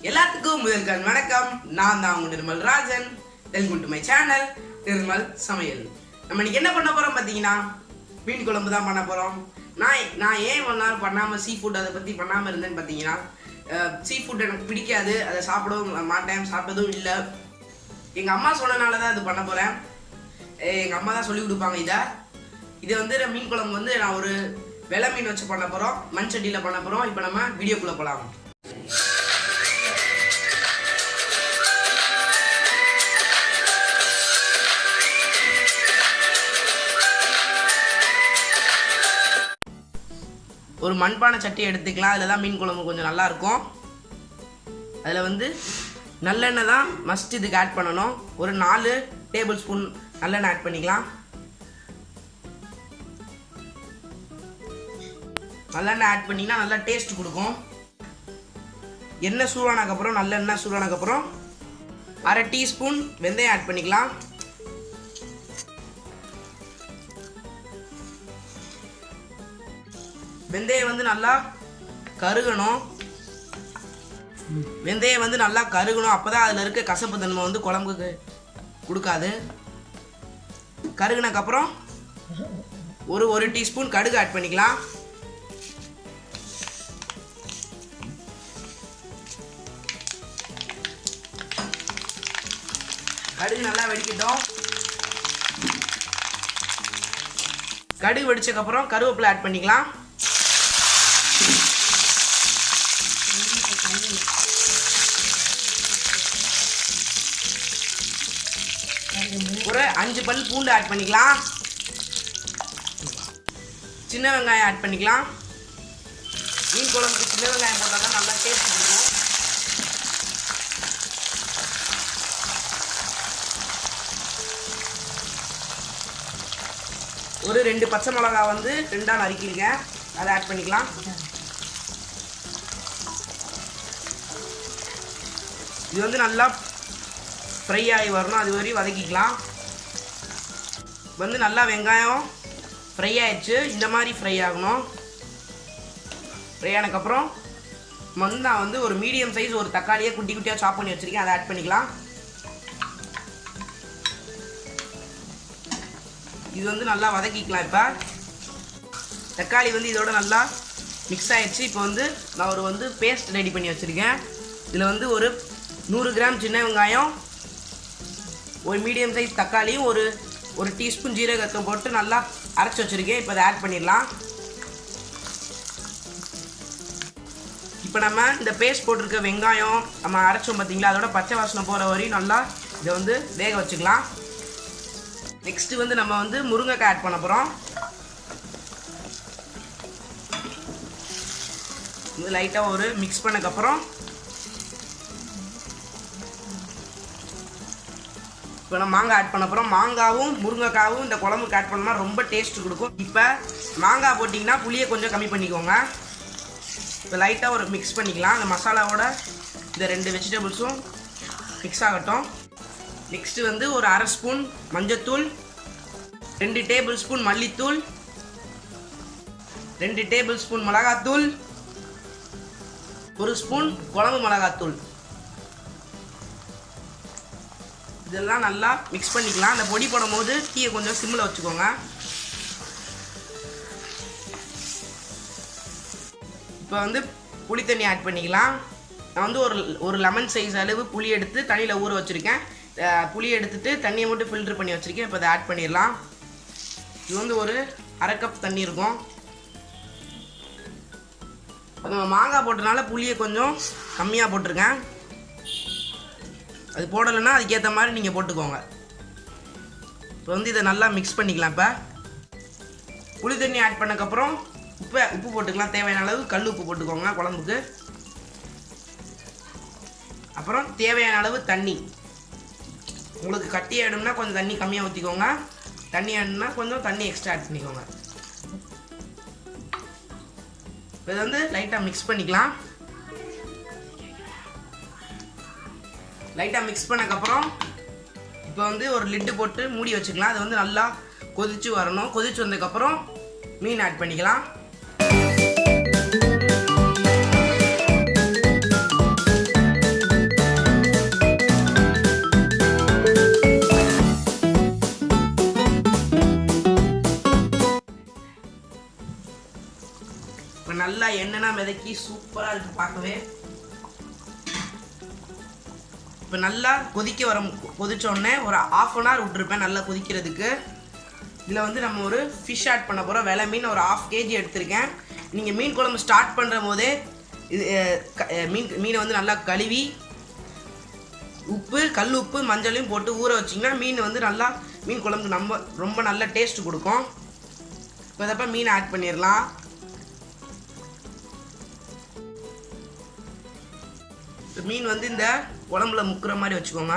எல்லாத்துக்கும் முதல்கள் வணக்கம். நான் தான் உங்க Nirmal Rajan. Welcome to my channel Nirmal சமையல். நம்ம இன்னைக்கு என்ன பண்ண போறோம் பார்த்தீங்கன்னா, மீன் குழம்பு தான் பண்ண போறோம். நான் ஏன் பண்ணாமல் சீ ஃபுட் அதை பற்றி பண்ணாமல் இருந்தேன்னு பார்த்தீங்கன்னா, சீ ஃபுட் எனக்கு பிடிக்காது, அதை சாப்பிடவும் மாட்டேன், சாப்பிட்டதும் இல்லை. எங்கள் அம்மா சொன்னனால தான் இது பண்ண போகிறேன். எங்கள் அம்மா தான் சொல்லி கொடுப்பாங்க இதை வந்து மீன் குழம்பு வந்து நான் ஒரு வெள்ளை மீன் வச்சு பண்ண போகிறோம், மண் சட்டியில் பண்ண போகிறோம். இப்போ நம்ம வீடியோக்குள்ளே போகலாம். ஒரு மண்பானை சட்டி எடுத்துக்கலாம். அதில் தான் மீன் குழம்பு கொஞ்சம் நல்லாயிருக்கும். அதில் வந்து நல்லெண்ணெய் தான் மஸ்ட் இதுக்கு ஆட் பண்ணணும். ஒரு 4 டேபிள் ஸ்பூன் நல்லெண்ணெய் ஆட் பண்ணிக்கலாம். நல்லெண்ணெய் ஆட் பண்ணிங்கன்னா நல்லா டேஸ்ட் கொடுக்கும். எண்ணெய் சூடானதுக்கப்புறம், நல்லெண்ணெய் சூடானதுக்கப்புறம் 1/2 டீஸ்பூன் வெந்தயம் ஆட் பண்ணிக்கலாம். வெந்தயம் வந்து நல்லா கருகணும். வெந்தயம் வந்து நல்லா கருகணும். அப்போ தான் அதில் இருக்க கசப்பு தன்மை வந்து குழம்புக்கு கொடுக்காது. கருகினக்கப்புறம் ஒரு டீஸ்பூன் கடுகு ஆட் பண்ணிக்கலாம். கடுகு நல்லா வெடிக்கட்டும். கடுகு வெடிச்சதுக்கப்புறம் கருவேப்பிலை ஆட் பண்ணிக்கலாம். ஒரு 5 பல் பூண்டு ஆட் பண்ணிக்கலாம். சின்ன வெங்காயம் ஆட் பண்ணிக்கலாம். மீன் குழம்புக்கு சின்ன வெங்காயம் போட்டால் தான் நல்லா டேஸ்ட் இருக்கும். ஒரு 2 பச்சை மிளகா வந்து 2ஆக நறுக்கிருக்கேன், அதை ஆட் பண்ணிக்கலாம். இது வந்து நல்லா ஃப்ரை ஆகி வரணும், அது வரையும் வதக்கிக்கலாம். வந்து நல்லா வெங்காயம் ஃப்ரை ஆயிடுச்சு. இந்த மாதிரி ஃப்ரை ஆகணும். ஃப்ரை ஆனதுக்கப்புறம் நான் வந்து ஒரு மீடியம் சைஸ் ஒரு தக்காளியை குட்டி குட்டியாக சாப் பண்ணி வச்சுருக்கேன், அதை ஆட் பண்ணிக்கலாம். இது வந்து நல்லா வதக்கிக்கலாம். இப்போ தக்காளி வந்து இதோட நல்லா மிக்ஸ் ஆகிடுச்சு. இப்போ வந்து நான் ஒரு பேஸ்ட் ரெடி பண்ணி வச்சுருக்கேன். இதில் வந்து ஒரு 100 கிராம் சின்ன வெங்காயம், ஒரு மீடியம் சைஸ் தக்காளியும், ஒரு டீஸ்பூன் ஜீரகத்தை போட்டு நல்லா அரைச்சி வச்சுருக்கேன். இப்போ அதை ஆட் பண்ணிடலாம். இப்போ நம்ம இந்த பேஸ்ட் போட்டிருக்க வெங்காயம் நம்ம அரைச்சோம் பார்த்தீங்களா, அதோட பச்சை வாசனை போகிற வரையும் நல்லா இதை வந்து வேக வச்சுக்கலாம். நெக்ஸ்ட்டு வந்து நம்ம வந்து முருங்கைக்காய் ஆட் பண்ண போகிறோம். இது லைட்டாக ஒரு மிக்ஸ் பண்ணக்கப்புறம் இப்போ நம்ம மாங்காய் ஆட் பண்ண போகிறோம். மாங்காவும் முருங்கைக்காவும் இந்த குழம்புக்கு ஆட் பண்ணோம்னா ரொம்ப டேஸ்ட் கொடுக்கும். இப்போ மாங்காய் போட்டிங்கன்னா புளியை கொஞ்சம் கம்மி பண்ணிக்கோங்க. இப்போ லைட்டாக ஒரு மிக்ஸ் பண்ணிக்கலாம். அந்த மசாலாவோட இந்த 2 வெஜிடபிள்ஸும் மிக்ஸ் ஆகட்டும். நெக்ஸ்ட்டு வந்து ஒரு 1/2 ஸ்பூன் மஞ்சத்தூள், 2 டேபிள் ஸ்பூன் மல்லித்தூள், 2 டேபிள் ஸ்பூன் மிளகாத்தூள், 1 ஸ்பூன் குழம்பு மிளகாத்தூள். இதெல்லாம் நல்லா மிக்ஸ் பண்ணிக்கலாம். அந்த பொடி போடும் போது தீயை கொஞ்சம் சிம்மில் வச்சுக்கோங்க. இப்போ வந்து புளி தண்ணி ஆட் பண்ணிக்கலாம். நான் வந்து ஒரு லெமன் சைஸ் அளவு புளி எடுத்து தண்ணியில் ஊற வச்சுருக்கேன். புளி எடுத்துட்டு தண்ணியை மட்டும் ஃபில்ட்ரு பண்ணி வச்சுருக்கேன். இப்போ அதை ஆட் பண்ணிடலாம். இது வந்து ஒரு 1/2 கப் தண்ணி இருக்கும். நம்ம மாங்காய் போட்டனால புளியை கொஞ்சம் கம்மியாக போட்டிருக்கேன். அது போடலைன்னா அதுக்கேற்ற மாதிரி நீங்கள் போட்டுக்கோங்க. இப்போ வந்து இதை நல்லா மிக்ஸ் பண்ணிக்கலாம். இப்போ புளி தண்ணி ஆட் பண்ணக்கப்புறம் உப்பு போட்டுக்கலாம். தேவையான அளவு கல் உப்பு போட்டுக்கோங்க குழம்புக்கு. அப்புறம் தேவையான அளவு தண்ணி. உங்களுக்கு கட்டி ஆகிடும்னா கொஞ்சம் தண்ணி கம்மியாக ஊற்றிக்கோங்க. தண்ணி ஆகிடும்னா கொஞ்சம் தண்ணி எக்ஸ்ட்ரா ஆட் பண்ணிக்கோங்க. இதை வந்து லைட்டாக மிக்ஸ் பண்ணிக்கலாம். லைட்டாக மிக்ஸ் பண்ணக்கப்புறம் இப்போ வந்து ஒரு லிட்டு போட்டு மூடி வச்சுக்கலாம். அது வந்து நல்லா கொதிச்சு வரணும். கொதிச்சு வந்ததுக்கப்புறம் மீன் ஆட் பண்ணிக்கலாம். எண்ணெய் மிதக்கி சூப்பராக இருக்குது பார்க்கவே. இப்போ நல்லா கொதிச்சோடனே ஒரு 1/2 hour விட்டுருப்பேன் நல்லா கொதிக்கிறதுக்கு. இதில் வந்து நம்ம ஒரு ஃபிஷ் ஆட் பண்ண போகிறோம். வெலை மீன் ஒரு 1/2 kg எடுத்திருக்கேன். நீங்கள் மீன் குழம்பு ஸ்டார்ட் பண்ணுற போதே இது மீனை வந்து நல்லா கழுவி கல் உப்பு மஞ்சளையும் போட்டு ஊற வச்சிங்கன்னா மீன் வந்து நல்லா மீன் குழம்புக்கு ரொம்ப நல்ல டேஸ்ட் கொடுக்கும். இப்போ இதப்போ மீன் ஆட் பண்ணிடலாம். மீன் வந்து இந்த குழம்புல முக்குற மாதிரி வச்சுக்கோங்க.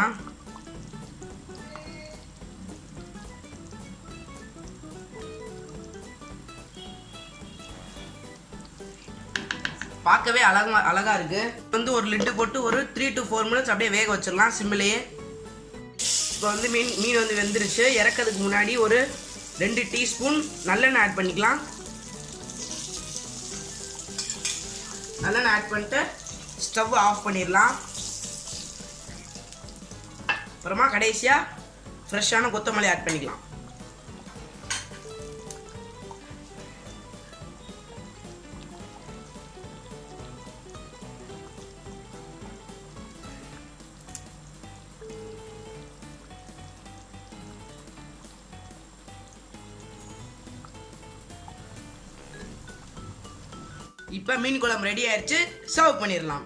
பார்க்கவே அழகா இருக்கு. வந்து ஒரு லிட்டு போட்டு ஒரு 3 to 4 minutes அப்படியே வேக வச்சிடலாம் சிம்மிலேயே. இப்போ வந்து மீன் வந்து வெந்துருச்சு. இறக்கிறதுக்கு முன்னாடி ஒரு 2 டீஸ்பூன் நல்லெண்ணெய் ஆட் பண்ணிக்கலாம். நல்லெண்ணெய் ஆட் பண்ணிட்டு ஸ்டவ் ஆஃப் பண்ணிடலாம். அப்புறமா கடைசியாக ஃப்ரெஷ்ஷான கொத்தமல்லி ஆட் பண்ணிக்கலாம். இப்போ மீன் குழம்பு ரெடி ஆயிடுச்சு. சர்வ் பண்ணிடலாம்.